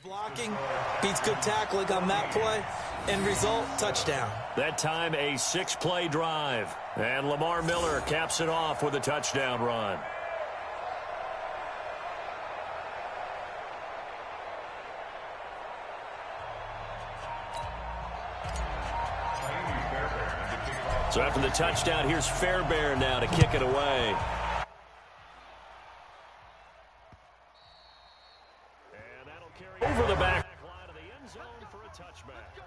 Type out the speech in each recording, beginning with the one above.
Blocking beats good tackling on that play, and result, touchdown. That time a 6-play drive, and Lamar Miller caps it off with a touchdown run. So after the touchdown, here's Fairbairn now to kick it away. And that'll carry over the back line of the end zone for a touchback.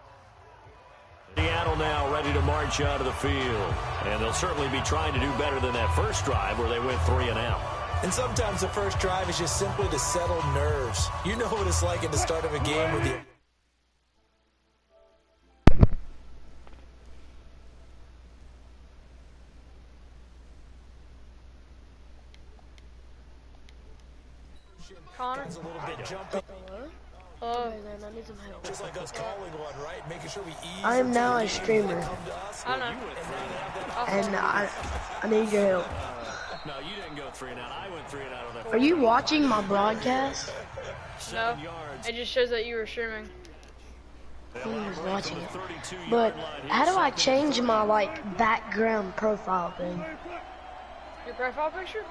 Seattle now ready to march out of the field. And they'll certainly be trying to do better than that first drive where they went 3 and out. And sometimes the first drive is just simply to settle nerves. You know what it's like at the start of a game with the... Connor? Oh, man, I need some help. Just like us calling one, right? Making sure we ease. I am now a streamer, I know. and I need your help. No, you didn't go 3 and out. I went 3 and out on that. Are you watching my broadcast? No. It just shows that you were streaming. I was watching it. But how do I change my background profile thing? Your profile picture?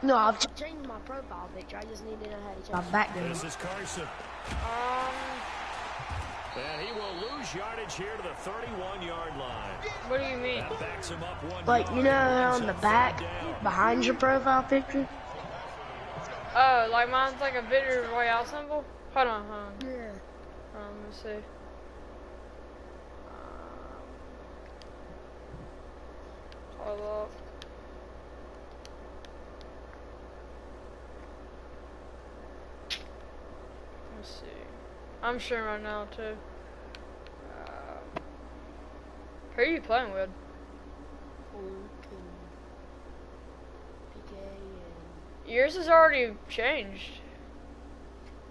No, I've changed my profile picture. I just need to know how to change my background. This is Carson. And he will lose yardage here to the 31-yard line. What do you mean? That backs him up 1 Like, you know how on the back, behind your profile picture? Oh, like mine's like a Victory Royale symbol? Hold on. Yeah. Let me see. Hold up. Let's see. I'm sure right now too. Who are you playing with? Yours is already changed.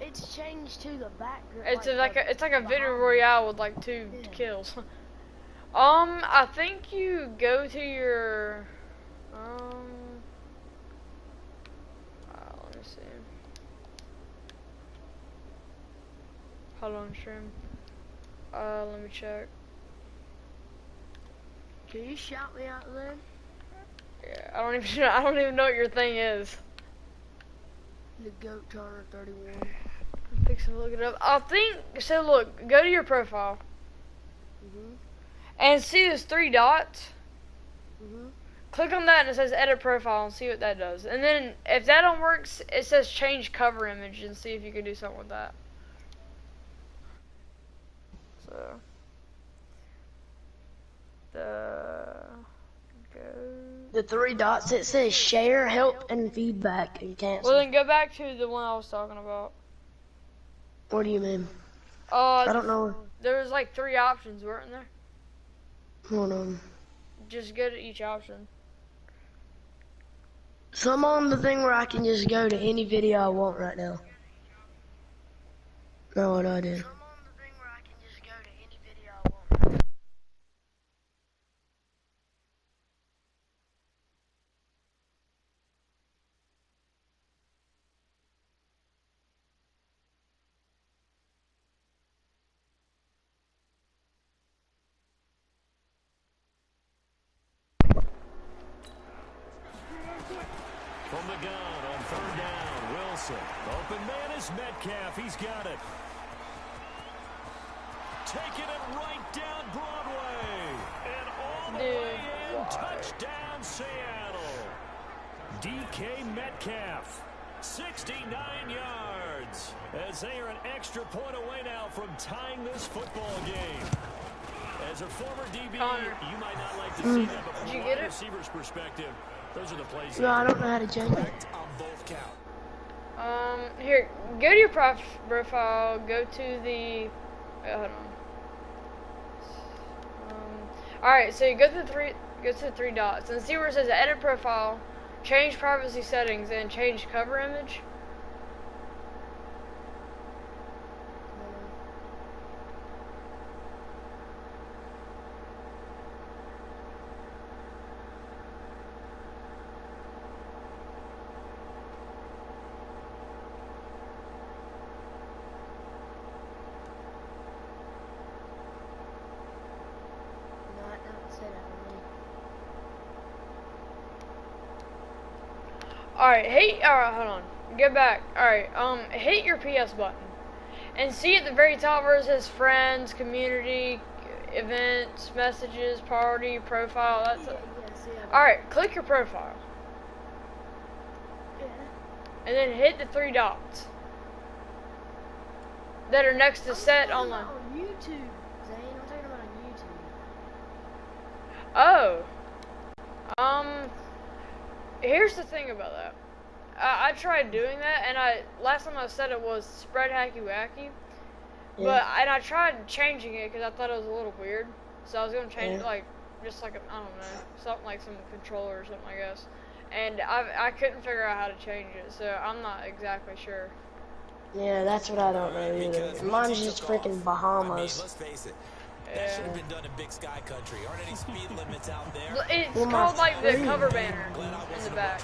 It's changed to the background. It's like a Victory Royale with like 2 kills. I think you go to your let me see. Hold on, stream. Let me check. Can you shout me out then? Yeah, I don't even know what your thing is. The Goat Turner 31. I'm fixing to look it up. I think so. Look, go to your profile. And see those 3 dots. Click on that and it says edit profile and see what that does. And then if that don't work, it says change cover image and see if you can do something with that. So The 3 dots, it says share, help, and feedback, and cancel. Well, then go back to the one I was talking about. What do you mean? I don't know. There was like 3 options, weren't there? Hold on. Just go to each option. So I'm on the thing where I can just go to any video I want right now. Know what I did. From the gun on 3rd down, Wilson. Open man is Metcalf. He's got it. Taking it right down Broadway. And all the way in. Touchdown, Seattle. DK Metcalf. 69 yards. As they are an extra point away now from tying this football game. As a former DB, Connor. you might not like to see that, but from Did you a get wide it? receiver's perspective, those are the plays. No, I don't know how to change it. On both count. Here, go to your profile, go to the, hold on. Alright, so you go to the 3 dots, and see where it says edit profile, change privacy settings, and change cover image. Alright, alright, hold on. Get back. Alright, hit your PS button. And see at the very top where it says friends, community, events, messages, party, profile, that's it. Alright, click your profile. And then hit the 3 dots that are next to set online. On YouTube, Zane. I'm talking about on YouTube. Oh. Here's the thing about that. I tried doing that, and last time I said it was spread hacky wacky. Yeah. And I tried changing it because I thought it was a little weird. So I was gonna change it just like I don't know, something like some controller or something, I guess. And I couldn't figure out how to change it, so I'm not exactly sure. Yeah, that's what I don't know either. Mine's just freaking Bahamas. I mean, let's face it. That should have been done in big sky country. Aren't any speed limits out there? It's called like the cover banner in the back.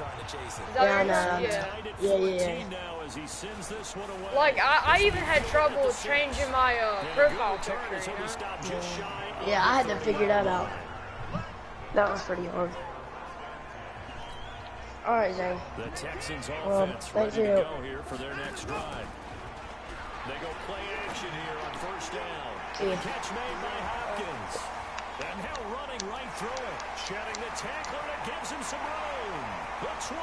Yeah, I know. Yeah. Like I even had trouble changing my profile picture. You know? Yeah, I had to figure that out. That was pretty hard. All right, Zane. The Texans offense ready to go here for their next drive. They go play action here on first down. Catch made by Hopkins. And now running right through it. Shedding the tackler that gives him some room. The 20.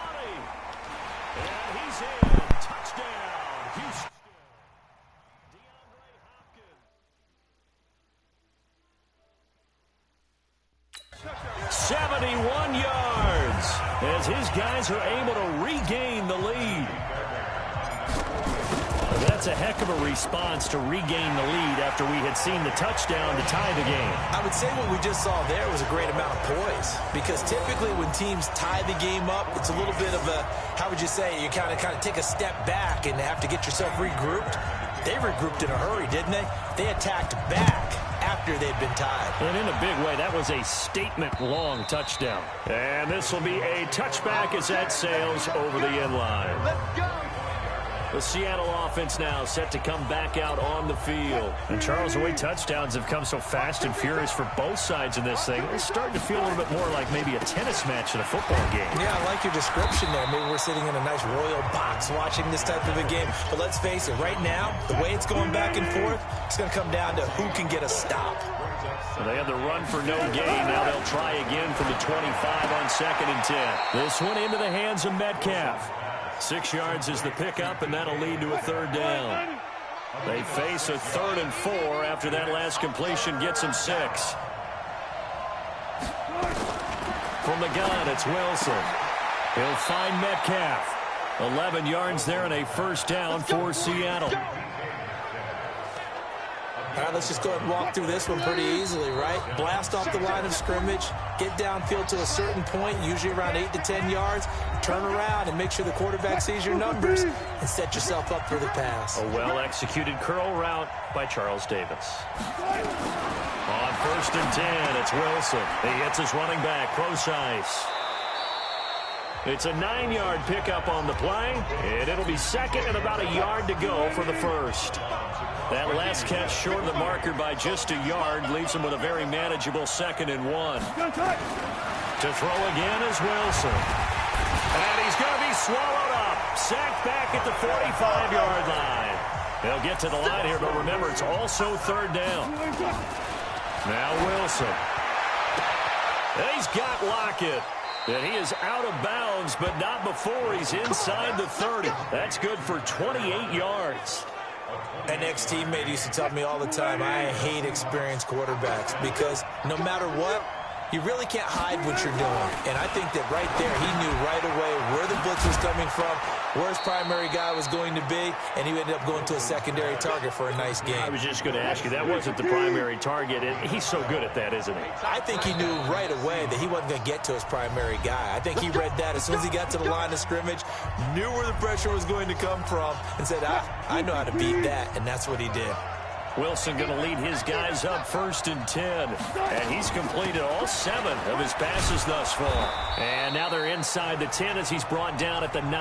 And he's in. Touchdown, Houston. 71 yards as his guys are able to regain the lead. That's a heck of a response to regain the lead after we had seen the touchdown to tie the game. I would say what we just saw there was a great amount of poise, because typically when teams tie the game up, it's a little bit of a, how would you say, you kind of take a step back and have to get yourself regrouped. They regrouped in a hurry, didn't they? They attacked back after they'd been tied. And in a big way, that was a statement-long touchdown. And this will be a touchback as that sails over the end line. Let's go! The Seattle offense now set to come back out on the field. And Charles, the way touchdowns have come so fast and furious for both sides in this thing, it's starting to feel a little bit more like maybe a tennis match in a football game. Yeah, I like your description there. Maybe we're sitting in a nice royal box watching this type of a game. But let's face it, right now, the way it's going back and forth, it's going to come down to who can get a stop. So they had the run for no gain. Now they'll try again from the 25 on 2nd and 10. This one into the hands of Metcalf. 6 yards is the pickup, and that'll lead to a 3rd down. They face a 3rd and 4 after that last completion gets them 6. From the gun, it's Wilson. He'll find Metcalf. 11 yards there and a 1st down for Seattle. All right, let's just go ahead and walk through this one pretty easily, right? Blast off the line of scrimmage, get downfield to a certain point, usually around 8 to 10 yards, turn around and make sure the quarterback sees your numbers and set yourself up for the pass. A well-executed curl route by Charles Davis. On 1st and 10, it's Wilson. He hits his running back, close ice. It's a 9-yard pickup on the play, and it'll be 2nd and about a yard to go for the 1st. That last catch short of the marker by just a yard leaves him with a very manageable 2nd and 1. To throw again is Wilson. And he's going to be swallowed up. Sacked back at the 45-yard line. They'll get to the line here, but remember, it's also 3rd down. Now Wilson. He's got Lockett. And he is out of bounds, but not before he's inside the 30. That's good for 28 yards. An ex-teammate used to tell me all the time, I hate experienced quarterbacks, because no matter what, you really can't hide what you're doing. And I think that right there, he knew right away where the blitz was coming from, where his primary guy was going to be, and he ended up going to a secondary target for a nice game. I was just going to ask you, that wasn't the primary target, and he's so good at that, isn't he? I think he knew right away that he wasn't going to get to his primary guy. I think he read that as soon as he got to the line of scrimmage, knew where the pressure was going to come from, and said, I know how to beat that, and that's what he did. Wilson going to lead his guys up 1st and 10. And he's completed all 7 of his passes thus far. And now they're inside the 10 as he's brought down at the 9.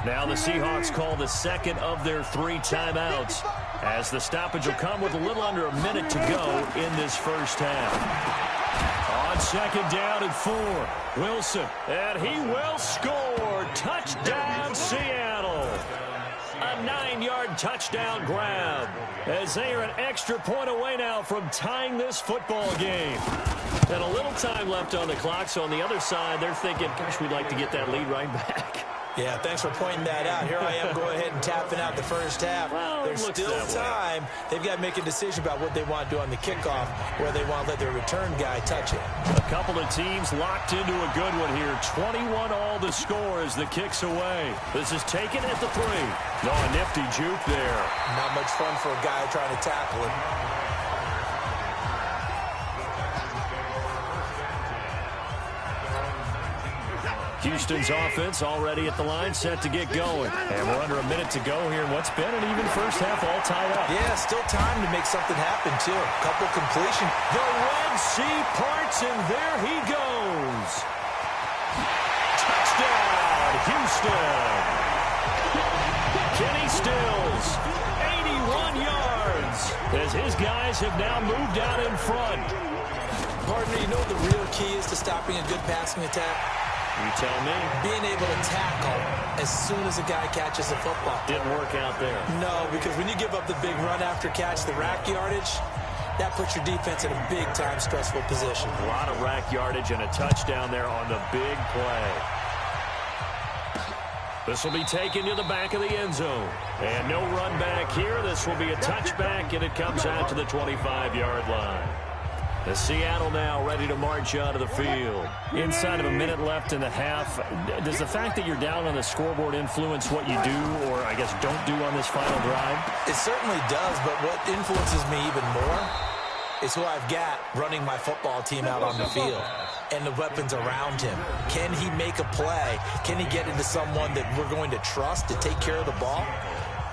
Now the Seahawks call the 2nd of their 3 timeouts, as the stoppage will come with a little under a minute to go in this 1st half. On second down and 4, Wilson, and he will score. Touchdown, Seattle. A 9-yard touchdown grab, as they are an extra point away now from tying this football game. And a little time left on the clock, so on the other side, they're thinking, gosh, we'd like to get that lead right back. Yeah, thanks for pointing that out. Here I am going ahead and tapping out the first half. Well, there's still time. They've got to make a decision about what they want to do on the kickoff, where they want to let their return guy touch it. A couple of teams locked into a good one here. 21 all the score as the kick's away. This is taken at the 3. No, a nifty juke there. Not much fun for a guy trying to tackle him. Houston's offense already at the line, set to get going. And we're under a minute to go here in what's been an even first half, all tied up. Yeah, still time to make something happen, too. Couple completion. The Red Sea parts, and there he goes. Touchdown, Houston. Kenny Stills, 81 yards, as his guys have now moved out in front. Partner, you know what the real key is to stopping a good passing attack? You tell me. Being able to tackle as soon as a guy catches the football. Didn't work out there. No, because when you give up the big run after catch, the rack yardage, that puts your defense in a big-time stressful position. A lot of rack yardage and a touchdown there on the big play. This will be taken to the back of the end zone. And no run back here. This will be a touchback, and it comes out to the 25-yard line. The Seattle now ready to march out of the field. Inside of a minute left in the half, does the fact that you're down on the scoreboard influence what you do, or I guess don't do on this final drive? It certainly does, but what influences me even more is who I've got running my football team out on the field and the weapons around him. Can he make a play? Can he get into someone that we're going to trust to take care of the ball?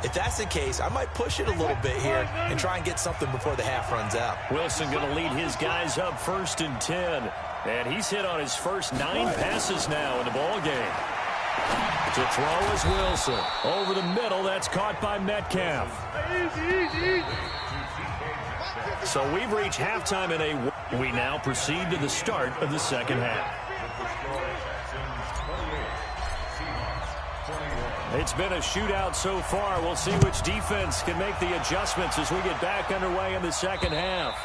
If that's the case, I might push it a little bit here and try and get something before the half runs out. Wilson going to lead his guys up 1st and 10. And he's hit on his first 9 passes now in the ball game. To throw is Wilson. Over the middle, that's caught by Metcalf. So we've reached halftime in we now proceed to the start of the second half. It's been a shootout so far. We'll see which defense can make the adjustments as we get back underway in the second half.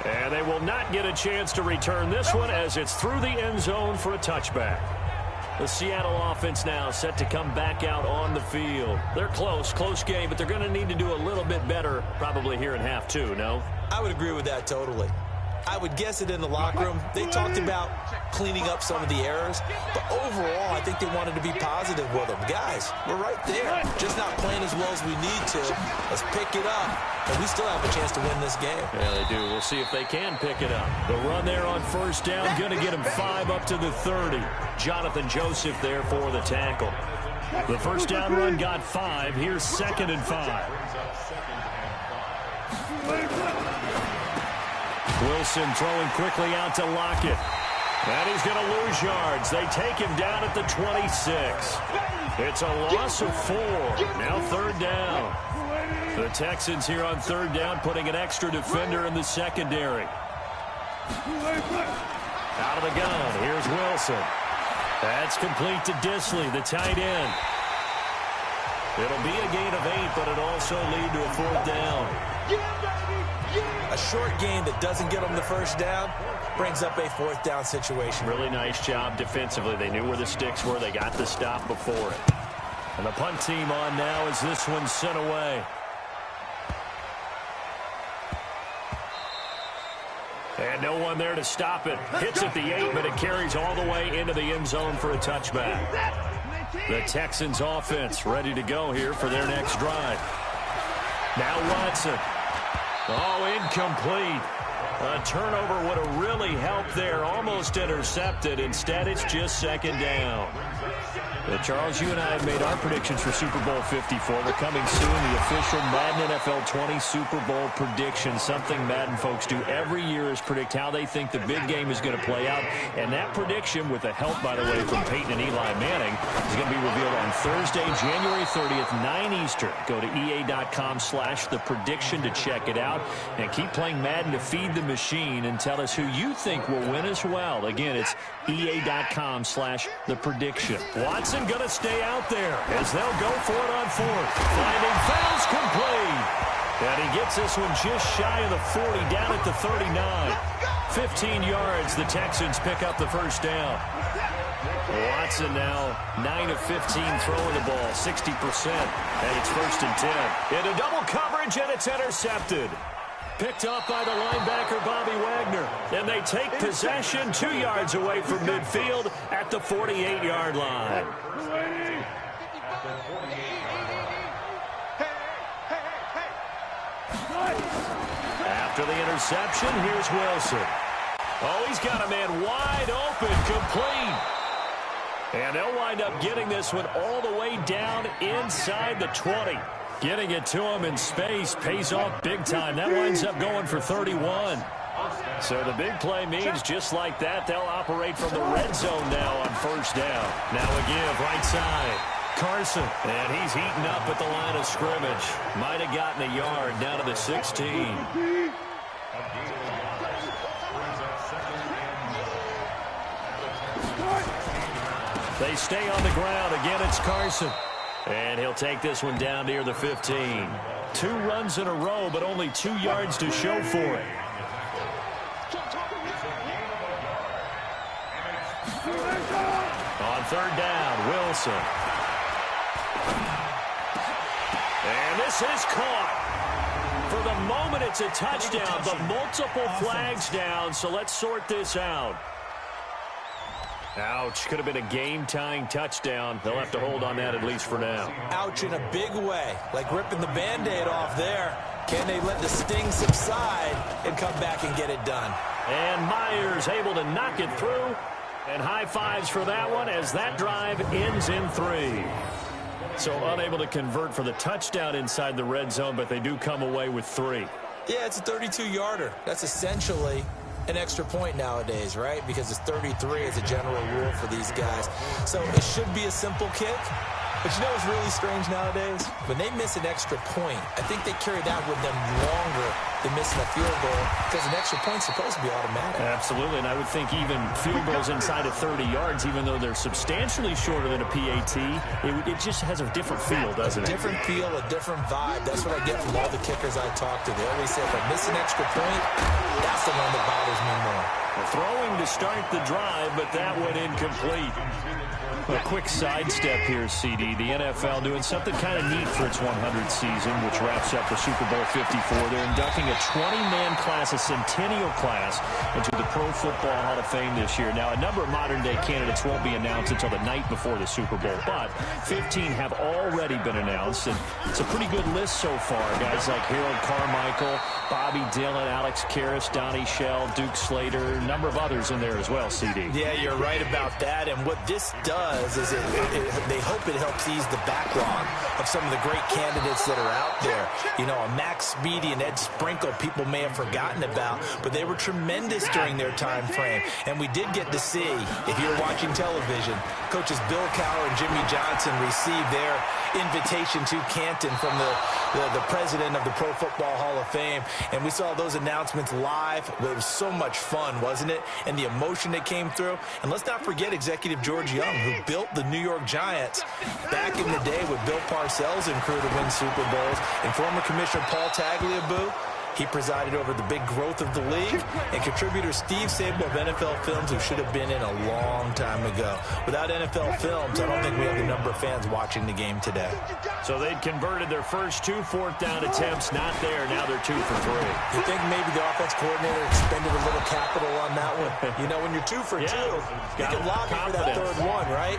And they will not get a chance to return this one as it's through the end zone for a touchback. The Seattle offense now set to come back out on the field. They're close game, but they're going to need to do a little bit better probably here in half 2, no? I would agree with that totally. I would guess it in the locker room. They talked about cleaning up some of the errors, but overall, I think they wanted to be positive with them. Guys, we're right there. Just not playing as well as we need to. Let's pick it up, and we still have a chance to win this game. Yeah, they do. We'll see if they can pick it up. The run there on first down, going to get him 5 up to the 30. Jonathan Joseph there for the tackle. The first down run got 5. Here's 2nd and 5. Wilson throwing quickly out to Lockett. And he's going to lose yards. They take him down at the 26. It's a loss of 4. Now 3rd down. The Texans here on 3rd down putting an extra defender in the secondary. Out of the gun. Here's Wilson. That's complete to Disley, the tight end. It'll be a gain of 8, but it'll also lead to a 4th down. A short gain that doesn't get them the first down brings up a 4th down situation. Really nice job defensively. They knew where the sticks were. They got the stop before it. And the punt team on now as this one's sent away. And no one there to stop it. Hits at the 8, but it carries all the way into the end zone for a touchback. The Texans offense ready to go here for their next drive. Now Watson. Oh, incomplete. A turnover would have really helped there. Almost intercepted. Instead, it's just 2nd down. Charles, you and I have made our predictions for Super Bowl 54. We're coming soon. The official Madden NFL 20 Super Bowl prediction. Something Madden folks do every year is predict how they think the big game is going to play out. And that prediction, with the help, by the way, from Peyton and Eli Manning, is going to be revealed on Thursday, January 30th, 9 Eastern. Go to EA.com/theprediction to check it out. out and keep playing Madden to feed the machine and tell us who you think will win as well. Again, it's EA.com/theprediction. Watson going to stay out there as they'll go for it on fourth. Finding fouls complete. And he gets this one just shy of the 40, down at the 39. 15 yards, the Texans pick up the first down. Watson now 9 of 15 throwing the ball, 60%, and it's 1st and 10. Into double coverage, and it's intercepted. Picked up by the linebacker, Bobby Wagner. And they take possession 2 yards away from midfield at the 48-yard line. After the interception, here's Wilson. Oh, he's got a man wide open, complete. And they'll wind up getting this one all the way down inside the 20. Getting it to him in space pays off big time. That winds up going for 31. So the big play means just like that, they'll operate from the red zone now on 1st down. Now a give right side. Carson, and he's heating up at the line of scrimmage. Might have gotten a yard down to the 16. They stay on the ground. Again, it's Carson. And he'll take this one down near the 15. 2 runs in a row, but only 2 yards to show for it. On 3rd down, Wilson. And this is caught. For the moment, it's a touchdown, but multiple flags down, so let's sort this out. Ouch. Could have been a game-tying touchdown. They'll have to hold on that at least for now. Ouch in a big way. Like ripping the Band-Aid off there. Can they let the sting subside and come back and get it done? And Myers able to knock it through. And high fives for that one as that drive ends in 3. So unable to convert for the touchdown inside the red zone, but they do come away with 3. Yeah, it's a 32-yarder. That's essentially an extra point nowadays, right? Because it's 33 as a general rule for these guys. So it should be a simple kick. But you know what's really strange nowadays? When they miss an extra point, I think they carry that with them longer than missing a field goal because an extra point's supposed to be automatic. Absolutely, and I would think even field goals inside of 30 yards, even though they're substantially shorter than a PAT, it just has a different feel, doesn't it? A different feel, a different vibe. That's what I get from all the kickers I talk to. They always say if I miss an extra point, that's the one that bothers me more. Throwing to start the drive, but that went incomplete. A quick sidestep here, CD. The NFL doing something kind of neat for its 100th season, which wraps up the Super Bowl 54. They're inducting a 20-man class, a centennial class, into the Pro Football Hall of Fame this year. Now, a number of modern-day candidates won't be announced until the night before the Super Bowl, but 15 have already been announced, and it's a pretty good list so far. Guys like Harold Carmichael, Bobby Dillon, Alex Karras, Donnie Shell, Duke Slater, a number of others in there as well, CD. Yeah, you're right about that, and what this does is they hope it helps ease the backlog of some of the great candidates that are out there. You know, a Max Speedy and Ed Sprinkle, people may have forgotten about, but they were tremendous during their time frame. And we did get to see, if you're watching television, coaches Bill Cowher and Jimmy Johnson receive their invitation to Canton from the president of the Pro Football Hall of Fame. And we saw those announcements live. It was so much fun, wasn't it? And the emotion that came through. And let's not forget Executive George Young, who built the New York Giants back in the day with Bill Parcells and crew to win Super Bowls. And former Commissioner Paul Tagliabue, he presided over the big growth of the league. And contributor Steve Sable of NFL Films, who should have been in a long time ago. Without NFL Films, I don't think we have the number of fans watching the game today. So they'd converted their first 2 fourth-down attempts. Not there. Now they're 2 for 3. You think maybe the offense coordinator expended a little capital on that one? You know, when you're 2 for 2, you can lobby for that third one, right?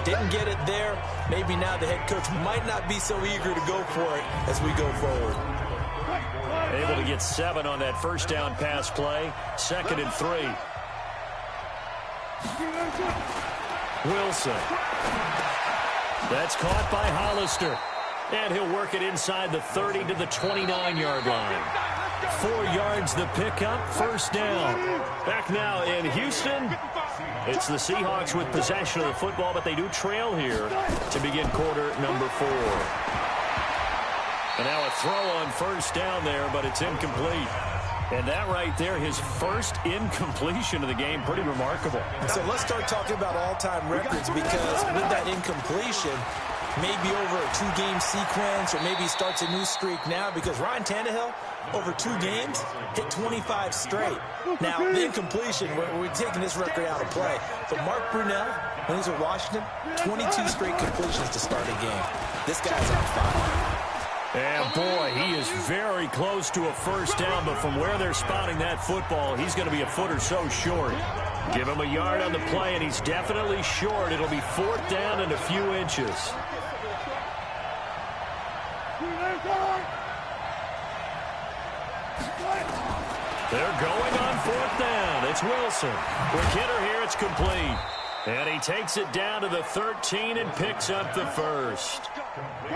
Didn't get it there. Maybe now the head coach might not be so eager to go for it as we go forward. Able to get 7 on that first down pass play. 2nd and 3. Wilson. That's caught by Hollister. And he'll work it inside the 30 to the 29-yard line. 4 yards the pickup, 1st down. Back now in Houston. It's the Seahawks with possession of the football, but they do trail here to begin quarter number 4. And now a throw on first down there, but it's incomplete. And that right there, his first incompletion of the game, pretty remarkable. So let's start talking about all-time records, because with that incompletion, maybe over a 2-game sequence, or maybe he starts a new streak now, because Ryan Tannehill, over 2 games, hit 25 straight. Now, the incompletion, we're taking this record out of play. But Mark Brunell, when he's with Washington, 22 straight completions to start a game. This guy's on fire. And boy, he is very close to a first down, but from where they're spotting that football, he's going to be a foot or so short. Give him a yard on the play, and he's definitely short. It'll be 4th down and a few inches. They're going on 4th down. It's Wilson. Quick hitter here. It's complete. And he takes it down to the 13 and picks up the first.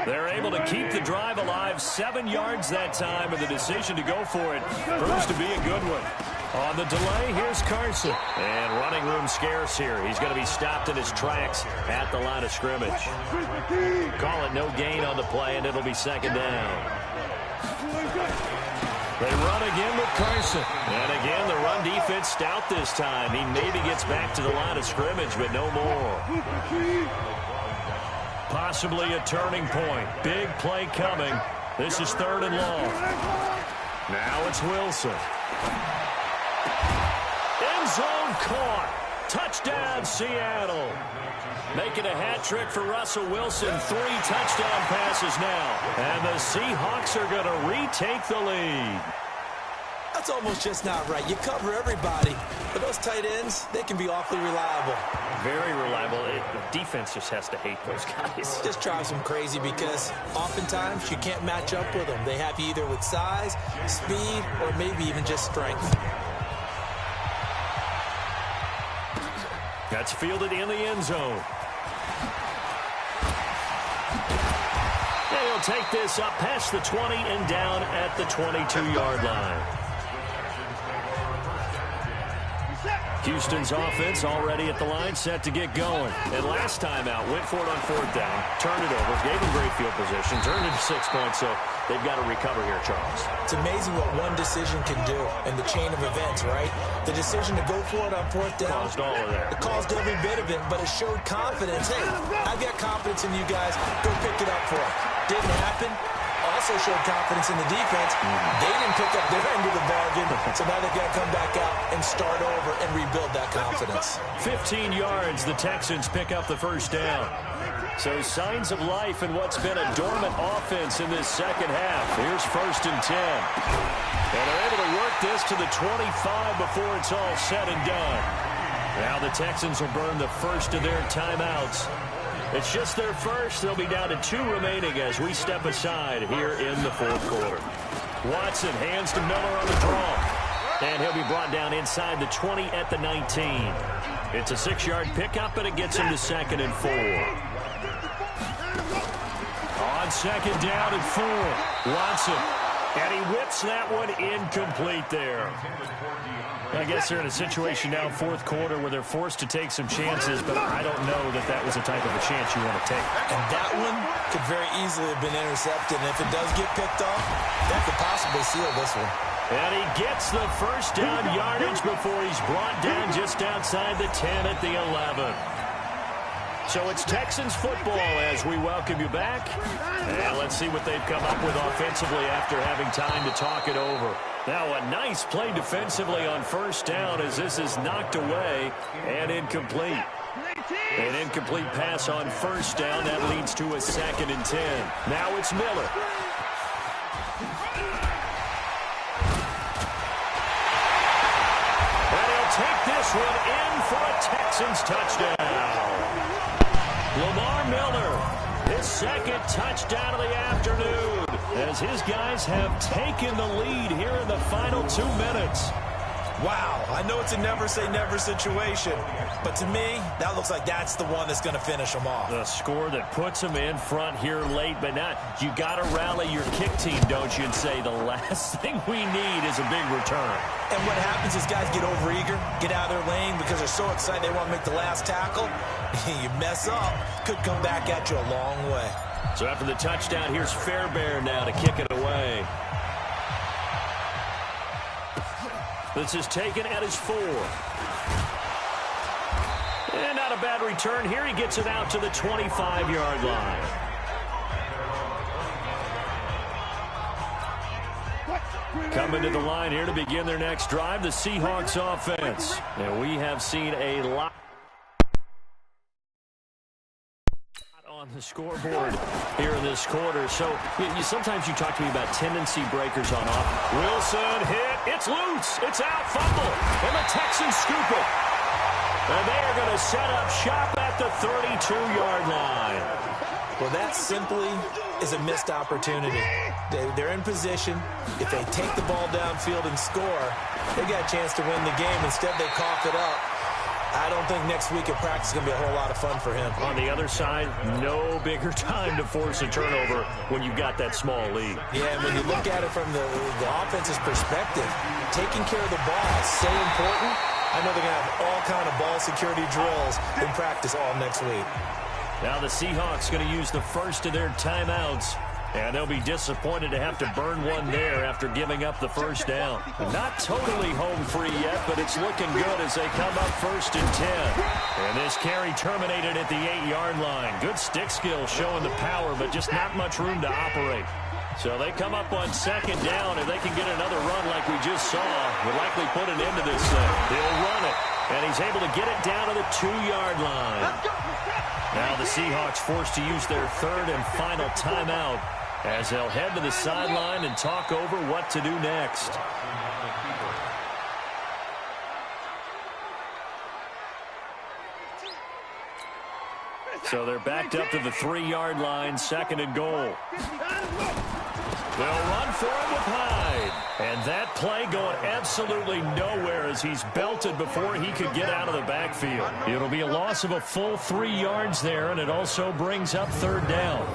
They're able to keep the drive alive, 7 yards that time, and the decision to go for it proves to be a good one. On the delay, here's Carson. And running room scarce here. He's going to be stopped in his tracks at the line of scrimmage. Call it no gain on the play, and it'll be 2nd down. They run again with Carson. And again, the run defense stout this time. He maybe gets back to the line of scrimmage, but no more. Possibly a turning point. Big play coming. This is 3rd and long. Now it's Wilson. End zone caught. Touchdown, Seattle. Making a hat trick for Russell Wilson. 3 touchdown passes now. And the Seahawks are going to retake the lead. That's almost just not right. You cover everybody, but those tight ends, they can be awfully reliable. Very reliable. The defense just has to hate those guys. Just drives them crazy, because oftentimes you can't match up with them. They have you either with size, speed, or maybe even just strength. That's fielded in the end zone. And he'll take this up past the 20 and down at the 22-yard line. Houston's offense already at the line, set to get going. And last time out, went for it on 4th down, turned it over, gave them great field position, turned it to 6 points, so they've got to recover here, Charles. It's amazing what one decision can do in the chain of events, right? The decision to go for it on 4th down. Caused all of that. It caused every bit of it, but it showed confidence. Hey, I've got confidence in you guys. Go pick it up for it. Didn't happen. Also showed confidence in the defense. They didn't pick up their end of the bargain, so now they've got to come back out and start over and rebuild that confidence. 15 yards, the Texans pick up the first down. So signs of life in what's been a dormant offense in this second half. Here's 1st and 10. And they're able to work this to the 25 before it's all said and done. Now the Texans will burn the first of their timeouts. It's just their first. They'll be down to 2 remaining as we step aside here in the 4th quarter. Watson hands to Miller on the draw. And he'll be brought down inside the 20 at the 19. It's a 6-yard pickup, and it gets him to 2nd and 4. On 2nd down and 4. Watson. And he whips that one incomplete there. I guess they're in a situation now, 4th quarter, where they're forced to take some chances, but I don't know that that was the type of a chance you want to take. And that one could very easily have been intercepted, and if it does get picked off, that could possibly seal this one. And he gets the first down yardage before he's brought down just outside the 10 at the 11. So it's Texans football as we welcome you back. And let's see what they've come up with offensively after having time to talk it over. Now a nice play defensively on 1st down as this is knocked away and incomplete. An incomplete pass on 1st down. That leads to a 2nd and 10. Now it's Miller. And he'll take this one in for a Texans touchdown. Lamar Miller, his 2nd touchdown of the afternoon, as his guys have taken the lead here in the final 2 minutes. Wow, I know it's a never-say-never situation, but to me, that looks like that's the one that's going to finish them off. The score that puts them in front here late, but not. You got to rally your kick team, don't you, and say the last thing we need is a big return. And what happens is guys get overeager, get out of their lane because they're so excited they want to make the last tackle. You mess up, could come back at you a long way. So after the touchdown, here's Fairbairn now to kick it away. This is taken at his 4. And not a bad return here. He gets it out to the 25-yard line. Coming to the line here to begin their next drive, the Seahawks offense. And we have seen a lot on the scoreboard here in this quarter. So sometimes you talk to me about tendency breakers on off. Wilson hit. It's loose. It's out. Fumble. And the Texans scoop it. And they are going to set up shop at the 32-yard line. Well, that simply is a missed opportunity. They're in position. If they take the ball downfield and score, they got a chance to win the game. Instead, they cough it up. I don't think next week at practice is going to be a whole lot of fun for him. On the other side, no bigger time to force a turnover when you've got that small lead. Yeah, and when you look at it from the offense's perspective, taking care of the ball is so important. I know they're going to have all kind of ball security drills in practice all next week. Now the Seahawks going to use the first of their timeouts. And they'll be disappointed to have to burn one there after giving up the first down. Not totally home free yet, but it's looking good as they come up 1st and 10. And this carry terminated at the 8-yard line. Good stick skill showing the power, but just not much room to operate. So they come up on 2nd down. If they can get another run like we just saw, would likely put an end to this thing. They'll run it, and he's able to get it down to the 2-yard line. Now the Seahawks forced to use their 3rd and final timeout, as they'll head to the sideline and talk over what to do next. So they're backed up to the 3-yard line, 2nd and goal. They'll run for it with Hyde. And that play going absolutely nowhere as he's belted before he could get out of the backfield. It'll be a loss of a full 3 yards there, and it also brings up 3rd down.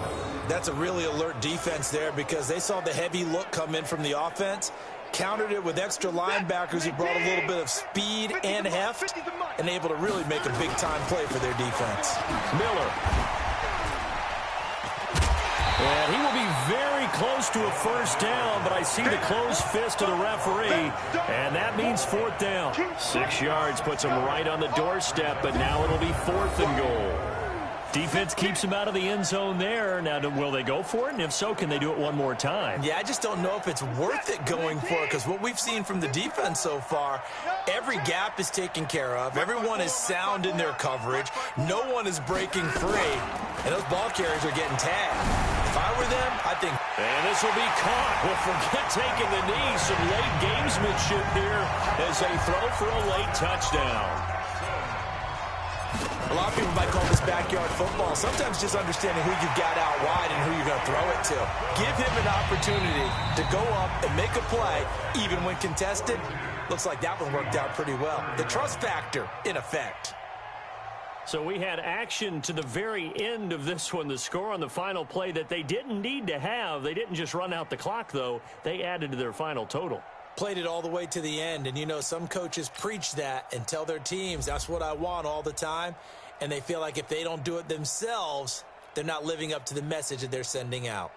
That's a really alert defense there because they saw the heavy look come in from the offense, countered it with extra linebackers who brought a little bit of speed and heft, and able to really make a big-time play for their defense. Miller. And he will be very close to a 1st down, but I see the closed fist of the referee, and that means 4th down. 6 yards puts him right on the doorstep, but now it'll be 4th and goal. Defense keeps him out of the end zone there. Now, will they go for it? And if so, can they do it one more time? Yeah, I just don't know if it's worth it going for it because what we've seen from the defense so far, every gap is taken care of. Everyone is sound in their coverage. No one is breaking free. And those ball carriers are getting tagged. If I were them, I think... And this will be caught. Well, forget taking the knee. Some late gamesmanship here as they throw for a late touchdown. A lot of people might call this backyard football. Sometimes just understanding who you've got out wide and who you're going to throw it to. Give him an opportunity to go up and make a play, even when contested. Looks like that one worked out pretty well. The trust factor in effect. So we had action to the very end of this one. The score on the final play that they didn't need to have. They didn't just run out the clock, though. They added to their final total. Played it all the way to the end, and you know some coaches preach that and tell their teams that's what I want all the time, and they feel like if they don't do it themselves, they're not living up to the message that they're sending out.